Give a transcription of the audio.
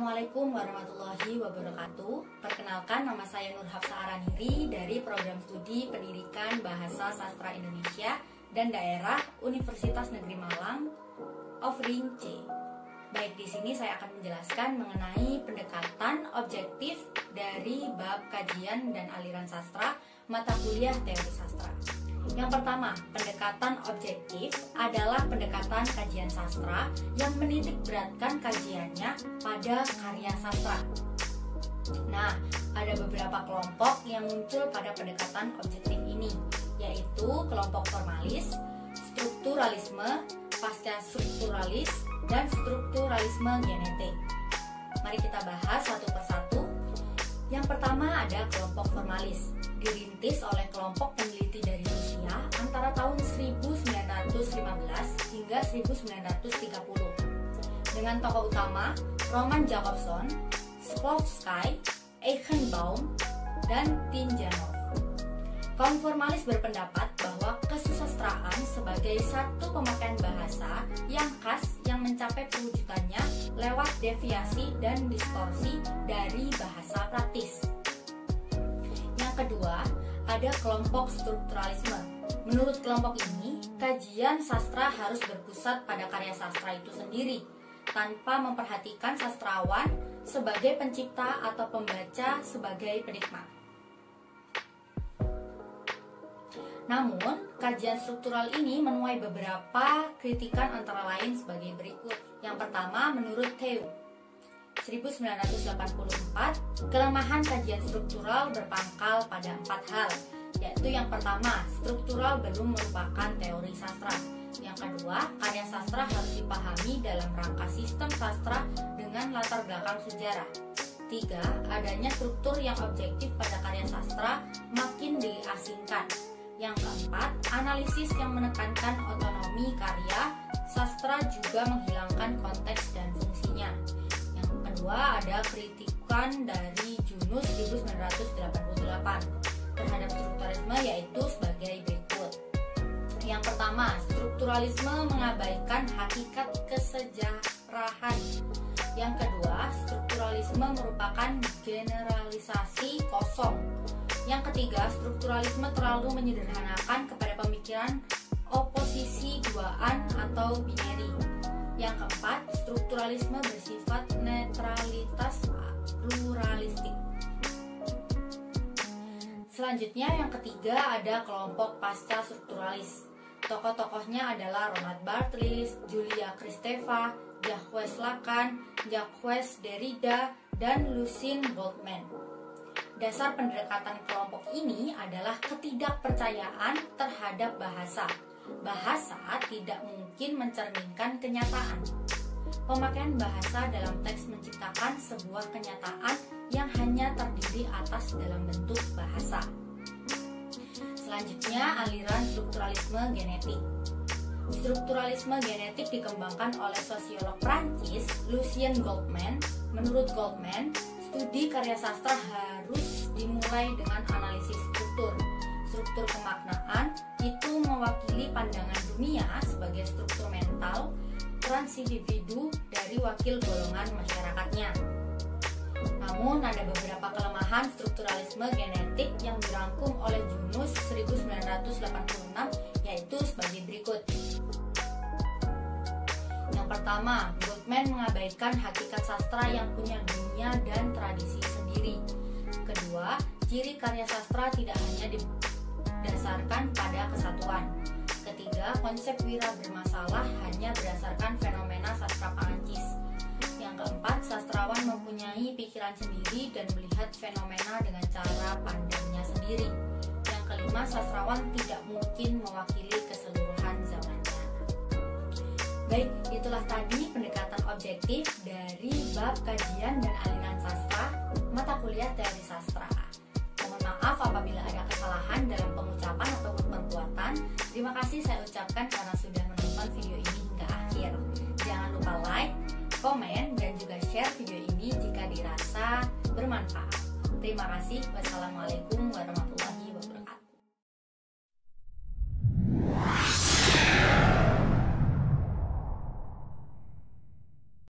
Assalamualaikum warahmatullahi wabarakatuh. Perkenalkan, nama saya Nur Hafsa Araniri dari Program Studi Pendidikan Bahasa Sastra Indonesia dan Daerah Universitas Negeri Malang, offering C. Baik, di sini saya akan menjelaskan mengenai pendekatan objektif dari bab kajian dan aliran sastra mata kuliah teori sastra. Yang pertama, pendekatan objektif adalah pendekatan kajian sastra yang menitik beratkan kajiannya pada karya sastra. Nah, ada beberapa kelompok yang muncul pada pendekatan objektif ini, yaitu kelompok formalis, strukturalisme, pasca strukturalis, dan strukturalisme genetik. Mari kita bahas satu persatu. Yang pertama ada kelompok formalis, dirintis oleh kelompok peneliti dari Rusia antara tahun 1915 hingga 1930 dengan tokoh utama Roman Jakobson, Shklovsky, Eichenbaum, dan Tinjanov. Kaum formalis berpendapat bahwa kesusastraan sebagai satu pemakaian bahasa yang khas yang mencapai perwujudannya lewat deviasi dan distorsi dari bahasa praktis. Yang kedua, ada kelompok strukturalisme. Menurut kelompok ini, kajian sastra harus berpusat pada karya sastra itu sendiri, tanpa memperhatikan sastrawan sebagai pencipta atau pembaca sebagai penikmat. Namun, kajian struktural ini menuai beberapa kritikan antara lain sebagai berikut. Yang pertama, menurut Theo 1984, kelemahan kajian struktural berpangkal pada 4 hal, yaitu yang pertama, struktural belum merupakan teori sastra. Yang kedua, karya sastra harus dipahami dalam rangka sistem sastra dengan latar belakang sejarah. 3, adanya struktur yang objektif pada karya sastra makin diasingkan. Yang keempat, analisis yang menekankan otonomi karya sastra juga menghilangkan konteks dan fungsinya. Yang kedua, ada kritikan dari Junus 1988 terhadap strukturalisme, yaitu sebagai berikut. Yang pertama, strukturalisme mengabaikan hakikat kesejarahan. Yang kedua, strukturalisme merupakan generalisasi kosong. Yang ketiga, strukturalisme terlalu menyederhanakan kepada pemikiran oposisi duaan atau binary. Yang keempat, strukturalisme bersifat netralitas pluralistik. Selanjutnya, yang ketiga ada kelompok pasca strukturalis. Tokoh-tokohnya adalah Roland Barthes, Julia Kristeva, Jacques Lacan, Jacques Derrida, dan Lucien Goldman. Dasar pendekatan kelompok ini adalah ketidakpercayaan terhadap bahasa. Bahasa tidak mungkin mencerminkan kenyataan. Pemakaian bahasa dalam teks menciptakan sebuah kenyataan yang hanya terdiri atas dalam bentuk bahasa. Selanjutnya, aliran strukturalisme genetik. Strukturalisme genetik dikembangkan oleh sosiolog Prancis Lucien Goldman. Menurut Goldman, studi karya sastra harus dimulai dengan analisis struktur. Struktur kemaknaan itu mewakili pandangan dunia sebagai struktur mental transindividu dari wakil golongan masyarakatnya. Namun ada beberapa kelemahan strukturalisme genetik yang dirangkum oleh Junus 1986, yaitu sebagai berikut. Yang pertama, Goldman mengabaikan hakikat sastra yang punya dunia dan tradisi sendiri. Kedua, ciri karya sastra tidak hanya didasarkan pada kesatuan. Ketiga, konsep wira bermasalah hanya berdasarkan fenomena sastra Prancis. Yang keempat, sastrawan mempunyai pikiran sendiri dan melihat fenomena dengan cara pandangnya sendiri. Yang kelima, sastrawan tidak mungkin mewakili keseluruhan zamannya. Baik, itulah tadi pendekatan objektif dari bab kajian dan aliran sastra mata kuliah teori sastra. Mohon maaf apabila ada kesalahan dalam pengucapan ataupun perbuatan. Terima kasih saya ucapkan karena sudah menonton video ini hingga akhir. Jangan lupa like, komen, dan juga share video ini jika dirasa bermanfaat. Terima kasih. Wassalamualaikum warahmatullahi wabarakatuh.